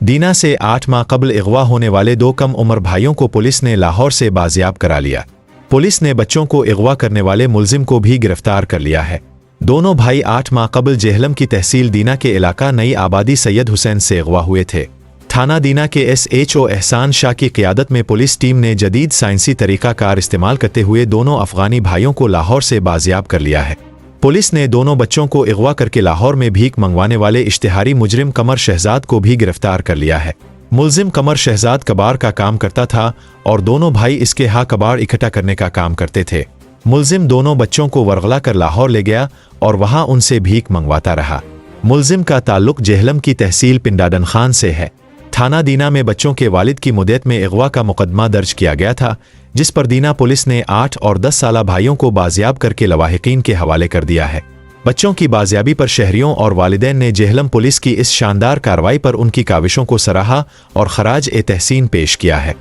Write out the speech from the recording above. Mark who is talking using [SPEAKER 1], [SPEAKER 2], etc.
[SPEAKER 1] दीना से 8 माह कबल अगवा होने वाले 2 कम उम्र भाइयों को पुलिस ने लाहौर से बाजियाब करा लिया। पुलिस ने बच्चों को अगवा करने वाले मुलजिम को भी गिरफ्तार कर लिया है। दोनों भाई 8 माह कबल जेहलम की तहसील दीना के इलाका नई आबादी सैयद हुसैन से अगवा हुए थे। थाना दीना के SHO एहसान शाह की क़ियादत में पुलिस टीम ने जदीद साइंसी तरीक़ाकार इस्तेमाल करते हुए दोनों अफ़गानी भाइयों को लाहौर से बाजियाब कर लिया है। पुलिस ने दोनों बच्चों को अगवा करके लाहौर में भीख मंगवाने वाले इश्तिहारी मुजरिम कमर शहजाद को भी गिरफ्तार कर लिया है। मुलजिम कमर शहजाद कबाड़ का काम करता था और दोनों भाई इसके यहाँ कबाड़ इकट्ठा करने का काम करते थे। मुलजिम दोनों बच्चों को वरगला कर लाहौर ले गया और वहाँ उनसे भीख मंगवाता रहा। मुलजिम का ताल्लुक जेहलम की तहसील पिंडाडन खान से है। थाना दीना में बच्चों के वालिद की मुद्दत में अगवा का मुकदमा दर्ज किया गया था, जिस पर दीना पुलिस ने 8 और 10 साला भाइयों को बाजियाब करके लवाहिकीन के हवाले कर दिया है। बच्चों की बाजियाबी पर शहरियों और वालिदैन ने जेहलम पुलिस की इस शानदार कार्रवाई पर उनकी काविशों को सराहा और खराज-ए-तहसीन पेश किया है।